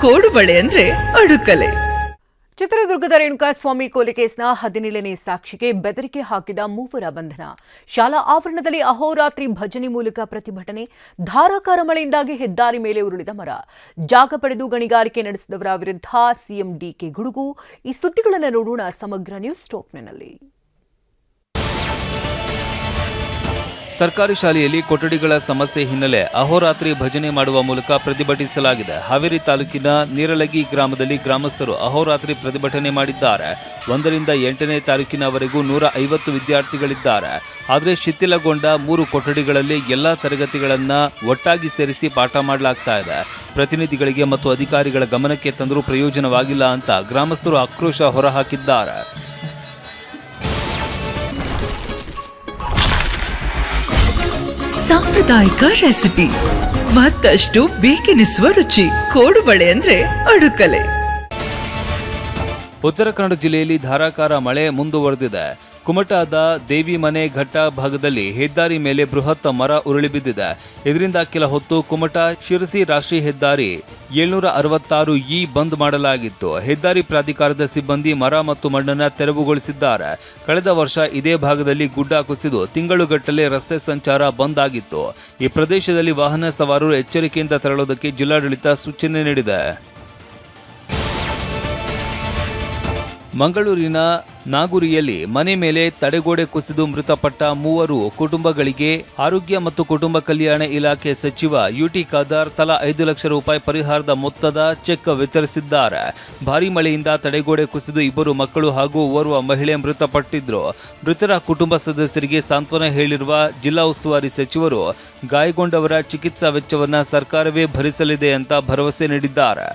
ಕೋಡುಬಳೆ ಅಂದ್ರೆ ಅಡುಕಲೆ. ಚಿತ್ರದುರ್ಗದ ರೇಣುಕಾಸ್ವಾಮಿ ಕೊಲೆ ಕೇಸ್ನ 17ನೇ ಸಾಕ್ಷಿಗೆ ಬೆದರಿಕೆ ಹಾಕಿದ ಮೂವರ ಬಂಧನ. ಶಾಲಾ ಆವರಣದಲ್ಲಿ ಅಹೋರಾತ್ರಿ ಭಜನೆ ಮೂಲಕ ಪ್ರತಿಭಟನೆ. ಧಾರಾಕಾರ ಮಳೆಯಿಂದಾಗಿ ಹೆದ್ದಾರಿ ಮೇಲೆ ಉರುಳಿದ ಮರ. ಜಾಗ ಪಡೆದು ಗಣಿಗಾರಿಕೆ ನಡೆಸಿದವರ ವಿರುದ್ಧ ಸಿಎಂ ಡಿಕೆ ಗುಡುಗು. ಈ ಸುದ್ದಿಗಳನ್ನು ನೋಡೋಣ ಸಮಗ್ರ ನ್ಯೂಸ್ ಟಾಪ್ನಲ್ಲಿ. ಸರ್ಕಾರಿ ಶಾಲೆಯಲ್ಲಿ ಕೊಠಡಿಗಳ ಸಮಸ್ಯೆ ಹಿನ್ನೆಲೆ ಅಹೋರಾತ್ರಿ ಭಜನೆ ಮಾಡುವ ಮೂಲಕ ಪ್ರತಿಭಟಿಸಲಾಗಿದೆ. ಹಾವೇರಿ ತಾಲೂಕಿನ ನೀರಲಗಿ ಗ್ರಾಮದಲ್ಲಿ ಗ್ರಾಮಸ್ಥರು ಅಹೋರಾತ್ರಿ ಪ್ರತಿಭಟನೆ ಮಾಡಿದ್ದಾರೆ. 1ರಿಂದ 8ನೇ ತಾರೀಕಿನವರೆಗೂ 150 ವಿದ್ಯಾರ್ಥಿಗಳಿದ್ದಾರೆ. ಆದರೆ ಶಿಥಿಲಗೊಂಡ 3 ಕೊಠಡಿಗಳಲ್ಲಿ ಎಲ್ಲಾ ತರಗತಿಗಳನ್ನು ಒಟ್ಟಾಗಿ ಸೇರಿಸಿ ಪಾಠ ಮಾಡಲಾಗ್ತಾ ಇದೆ. ಪ್ರತಿನಿಧಿಗಳಿಗೆ ಮತ್ತು ಅಧಿಕಾರಿಗಳ ಗಮನಕ್ಕೆ ತಂದರೂ ಪ್ರಯೋಜನವಾಗಿಲ್ಲ ಅಂತ ಗ್ರಾಮಸ್ಥರು ಆಕ್ರೋಶ ಹೊರಹಾಕಿದ್ದಾರೆ. ಸಾಂಪ್ರದಾಯಿಕ ರೆಸಿಪಿ, ಮತ್ತಷ್ಟು ಬೇಕೆನಿಸುವ ರುಚಿ. ಕೋಡುಬಳೆ ಅಂದ್ರೆ ಅಡುಕಲೆ. ಉತ್ತರ ಕನ್ನಡ ಜಿಲ್ಲೆಯಲ್ಲಿ ಧಾರಾಕಾರ ಮಳೆ ಮುಂದುವರೆದಿದೆ. ಕುಮಟಾದ ದೇವಿಮನೆ ಘಟ್ಟ ಭಾಗದಲ್ಲಿ ಹೆದ್ದಾರಿ ಮೇಲೆ ಬೃಹತ್ ಮರ ಉರುಳಿ ಬಿದ್ದಿದೆ. ಇದರಿಂದ ಕೆಲ ಹೊತ್ತು ಕುಮಟಾ ಶಿರಸಿ ರಾಷ್ಟ್ರೀಯ ಹೆದ್ದಾರಿ 766 ಬಂದ್ ಮಾಡಲಾಗಿತ್ತು. ಹೆದ್ದಾರಿ ಪ್ರಾಧಿಕಾರದ ಸಿಬ್ಬಂದಿ ಮರ ಮತ್ತು ಮಣ್ಣನ್ನು ತೆರವುಗೊಳಿಸಿದ್ದಾರೆ. ಕಳೆದ ವರ್ಷ ಇದೇ ಭಾಗದಲ್ಲಿ ಗುಡ್ಡ ಕುಸಿದು ತಿಂಗಳುಗಟ್ಟಲೆ ರಸ್ತೆ ಸಂಚಾರ ಬಂದ್ ಆಗಿತ್ತು. ಈ ಪ್ರದೇಶದಲ್ಲಿ ವಾಹನ ಸವಾರರು ಎಚ್ಚರಿಕೆಯಿಂದ ತೆರಳುವುದಕ್ಕೆ ಜಿಲ್ಲಾಡಳಿತ ಸೂಚನೆ ನೀಡಿದೆ. ಮಂಗಳೂರಿನ ನಾಗುರಿಯಲ್ಲಿ ಮನೆ ಮೇಲೆ ತಡೆಗೋಡೆ ಕುಸಿದು ಮೃತಪಟ್ಟ 3 ಕುಟುಂಬಗಳಿಗೆ ಆರೋಗ್ಯ ಮತ್ತು ಕುಟುಂಬ ಕಲ್ಯಾಣ ಇಲಾಖೆ ಸಚಿವ ಯುಟಿ ಖಾದರ್ ತಲಾ 5 ಲಕ್ಷ ರೂಪಾಯಿ ಪರಿಹಾರದ ಮೊತ್ತದ ಚೆಕ್ ವಿತರಿಸಿದ್ದಾರೆ. ಭಾರೀ ಮಳೆಯಿಂದ ತಡೆಗೋಡೆ ಕುಸಿದು 2 ಮಕ್ಕಳು ಹಾಗೂ ಓರ್ವ ಮಹಿಳೆ ಮೃತಪಟ್ಟಿದ್ರು. ಮೃತರ ಕುಟುಂಬ ಸದಸ್ಯರಿಗೆ ಸಾಂತ್ವನ ಹೇಳಿರುವ ಜಿಲ್ಲಾ ಉಸ್ತುವಾರಿ ಸಚಿವರು ಗಾಯಗೊಂಡವರ ಚಿಕಿತ್ಸಾ ವೆಚ್ಚವನ್ನು ಸರ್ಕಾರವೇ ಭರಿಸಲಿದೆ ಅಂತ ಭರವಸೆ ನೀಡಿದ್ದಾರೆ.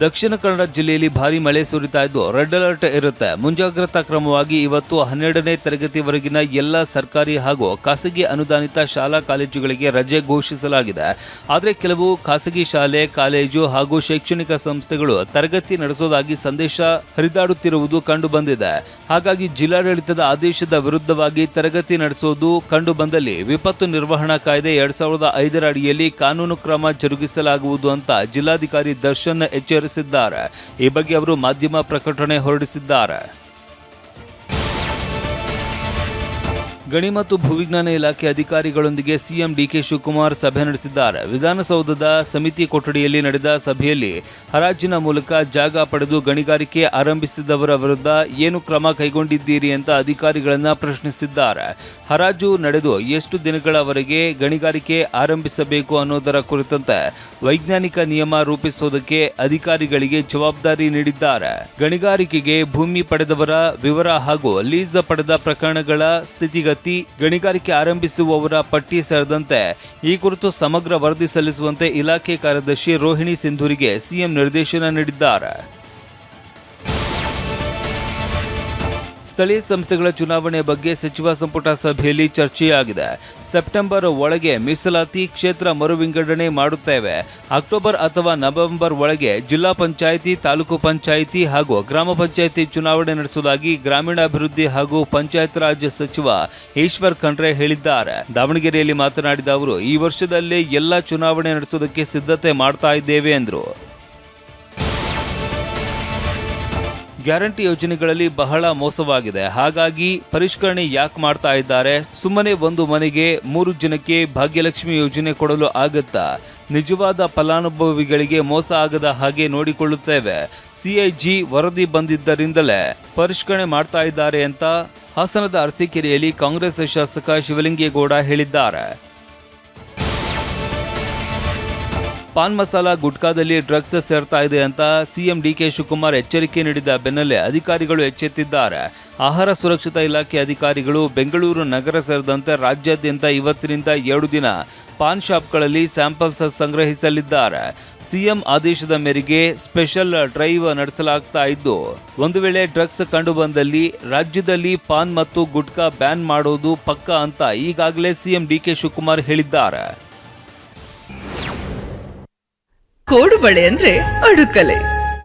ದಕ್ಷಿಣ ಕನ್ನಡ ಜಿಲ್ಲೆಯಲ್ಲಿ ಭಾರೀ ಮಳೆ ಸುರಿತಾ ಇದ್ದು ರೆಡ್ ಅಲರ್ಟ್ ಇರುತ್ತೆ. ಮುಂಜಾಗ್ರತಾ ಕ್ರಮವಾಗಿ ಇವತ್ತು 12ನೇ ತರಗತಿವರೆಗಿನ ಎಲ್ಲ ಸರ್ಕಾರಿ ಹಾಗೂ ಖಾಸಗಿ ಅನುದಾನಿತ ಶಾಲಾ ಕಾಲೇಜುಗಳಿಗೆ ರಜೆ ಘೋಷಿಸಲಾಗಿದೆ. ಆದರೆ ಕೆಲವು ಖಾಸಗಿ ಶಾಲೆ, ಕಾಲೇಜು ಹಾಗೂ ಶೈಕ್ಷಣಿಕ ಸಂಸ್ಥೆಗಳು ತರಗತಿ ನಡೆಸೋದಾಗಿ ಸಂದೇಶ ಹರಿದಾಡುತ್ತಿರುವುದು ಕಂಡುಬಂದಿದೆ. ಹಾಗಾಗಿ ಜಿಲ್ಲಾಡಳಿತದ ಆದೇಶದ ವಿರುದ್ಧವಾಗಿ ತರಗತಿ ನಡೆಸೋದು ಕಂಡುಬಂದಲ್ಲಿ ವಿಪತ್ತು ನಿರ್ವಹಣಾ ಕಾಯ್ದೆ 2005ರ ಅಡಿಯಲ್ಲಿ ಕಾನೂನು ಕ್ರಮ ಜರುಗಿಸಲಾಗುವುದು ಅಂತ ಜಿಲ್ಲಾಧಿಕಾರಿ ದರ್ಶನ್ ಎಚ್ಚರಿಸಿದ್ದಾರೆ. ಈ ಬಗ್ಗೆ ಅವರು ಮಾಧ್ಯಮ ಪ್ರಕಟಣೆ ಹೊರಡಿಸಿದ್ದಾರೆ. ಗಣಿ ಮತ್ತು ಭೂವಿಜ್ಞಾನ ಇಲಾಖೆ ಅಧಿಕಾರಿಗಳೊಂದಿಗೆ ಸಿಎಂ ಡಿಕೆ ಶಿವಕುಮಾರ್ ಸಭೆ ನಡೆಸಿದ್ದಾರೆ. ವಿಧಾನಸೌಧದ ಸಮಿತಿ ಕೊಠಡಿಯಲ್ಲಿ ನಡೆದ ಸಭೆಯಲ್ಲಿ ಹರಾಜಿನ ಮೂಲಕ ಜಾಗ ಪಡೆದು ಗಣಿಗಾರಿಕೆ ಆರಂಭಿಸಿದವರ ವಿರುದ್ಧ ಏನು ಕ್ರಮ ಕೈಗೊಂಡಿದ್ದೀರಿ ಅಂತ ಅಧಿಕಾರಿಗಳನ್ನ ಪ್ರಶ್ನಿಸಿದ್ದಾರೆ. ಹರಾಜು ನಡೆದು ಎಷ್ಟು ದಿನಗಳವರೆಗೆ ಗಣಿಗಾರಿಕೆ ಆರಂಭಿಸಬೇಕು ಅನ್ನೋದರ ಕುರಿತಂತೆ ವೈಜ್ಞಾನಿಕ ನಿಯಮ ರೂಪಿಸುವುದಕ್ಕೆ ಅಧಿಕಾರಿಗಳಿಗೆ ಜವಾಬ್ದಾರಿ ನೀಡಿದ್ದಾರೆ. ಗಣಿಗಾರಿಕೆಗೆ ಭೂಮಿ ಪಡೆದವರ ವಿವರ ಹಾಗೂ ಲೀಸ್ ಪಡೆದ ಪ್ರಕರಣಗಳ ಸ್ಥಿತಿಗತಿ, ಗಣಿಗಾರಿಕೆ ಆರಂಭಿಸುವವರ ಪಟ್ಟಿ ಸೇರಿದಂತೆ ಈ ಕುರಿತು ಸಮಗ್ರ ವರದಿ ಸಲ್ಲಿಸುವಂತೆ ಇಲಾಖೆ ಕಾರ್ಯದರ್ಶಿ ರೋಹಿಣಿ ಸಿಂಧೂರಿಗೆ ಸಿಎಂ ನಿರ್ದೇಶನ ನೀಡಿದ್ದಾರೆ. ಸ್ಥಳೀಯ ಸಂಸ್ಥೆಗಳ ಚುನಾವಣೆ ಬಗ್ಗೆ ಸಚಿವ ಸಂಪುಟ ಸಭೆಯಲ್ಲಿ ಚರ್ಚೆಯಾಗಿದೆ. ಸೆಪ್ಟೆಂಬರ್ ಒಳಗೆ ಮೀಸಲಾತಿ ಕ್ಷೇತ್ರ ಮರು ವಿಂಗಡಣೆ ಮಾಡುತ್ತೇವೆ. ಅಕ್ಟೋಬರ್ ಅಥವಾ ನವೆಂಬರ್ ಒಳಗೆ ಜಿಲ್ಲಾ ಪಂಚಾಯಿತಿ, ತಾಲೂಕು ಪಂಚಾಯಿತಿ ಹಾಗೂ ಗ್ರಾಮ ಪಂಚಾಯಿತಿ ಚುನಾವಣೆ ನಡೆಸುವುದಾಗಿ ಗ್ರಾಮೀಣಾಭಿವೃದ್ಧಿ ಹಾಗೂ ಪಂಚಾಯತ್ ರಾಜ್ ಸಚಿವ ಈಶ್ವರ್ ಖಂಡ್ರೆ ಹೇಳಿದ್ದಾರೆ. ದಾವಣಗೆರೆಯಲ್ಲಿ ಮಾತನಾಡಿದ ಅವರು, ಈ ವರ್ಷದಲ್ಲೇ ಎಲ್ಲ ಚುನಾವಣೆ ನಡೆಸುವುದಕ್ಕೆ ಸಿದ್ಧತೆ ಮಾಡ್ತಾ ಇದ್ದೇವೆ ಎಂದರು. ಗ್ಯಾರಂಟಿ ಯೋಜನೆಗಳಲ್ಲಿ ಬಹಳ ಮೋಸವಾಗಿದೆ. ಹಾಗಾಗಿ ಪರಿಷ್ಕರಣೆ ಯಾಕೆ ಮಾಡ್ತಾ ಇದ್ದಾರೆ? ಸುಮ್ಮನೆ ಒಂದು ಮನೆಗೆ 3 ಜನಕ್ಕೆ ಭಾಗ್ಯಲಕ್ಷ್ಮಿ ಯೋಜನೆ ಕೊಡಲು ಆಗತ್ತಾ? ನಿಜವಾದ ಫಲಾನುಭವಿಗಳಿಗೆ ಮೋಸ ಆಗದ ಹಾಗೆ ನೋಡಿಕೊಳ್ಳುತ್ತೇವೆ. ಸಿಐಜಿ ವರದಿ ಬಂದಿದ್ದರಿಂದಲೇ ಪರಿಷ್ಕರಣೆ ಮಾಡ್ತಾ ಇದ್ದಾರೆ ಅಂತ ಹಾಸನದ ಅರಸೀಕೆರೆಯಲ್ಲಿ ಕಾಂಗ್ರೆಸ್ ಶಾಸಕ ಶಿವಲಿಂಗೇಗೌಡ ಹೇಳಿದ್ದಾರೆ. ಪಾನ್ ಮಸಾಲ ಗುಟ್ಕಾದಲ್ಲಿ ಡ್ರಗ್ಸ್ ಸೇರ್ತಾ ಇದೆ ಅಂತ ಸಿಎಂ ಡಿಕೆ ಶಿವಕುಮಾರ್ ಎಚ್ಚರಿಕೆ ನೀಡಿದ ಬೆನ್ನಲ್ಲೇ ಅಧಿಕಾರಿಗಳು ಎಚ್ಚೆತ್ತಿದ್ದಾರೆ. ಆಹಾರ ಸುರಕ್ಷತಾ ಇಲಾಖೆ ಅಧಿಕಾರಿಗಳು ಬೆಂಗಳೂರು ನಗರ ಸೇರಿದಂತೆ ರಾಜ್ಯಾದ್ಯಂತ ಇವತ್ತಿನಿಂದ 2 ದಿನ ಪಾನ್ ಶಾಪ್ಗಳಲ್ಲಿ ಸ್ಯಾಂಪಲ್ಸ್ ಸಂಗ್ರಹಿಸಲಿದ್ದಾರೆ. ಸಿಎಂ ಆದೇಶದ ಮೇರೆಗೆ ಸ್ಪೆಷಲ್ ಡ್ರೈವ್ ನಡೆಸಲಾಗ್ತಾ ಇದ್ದು, ಒಂದು ವೇಳೆ ಡ್ರಗ್ಸ್ ಕಂಡುಬಂದಲ್ಲಿ ರಾಜ್ಯದಲ್ಲಿ ಪಾನ್ ಮತ್ತು ಗುಟ್ಕಾ ಬ್ಯಾನ್ ಮಾಡೋದು ಪಕ್ಕಾ ಅಂತ ಈಗಾಗಲೇ ಸಿಎಂ ಡಿಕೆ ಶಿವಕುಮಾರ್ ಹೇಳಿದ್ದಾರೆ. ಕೋಡುಬಳೆ ಅಂದ್ರೆ ಅಡುಕಲೆ.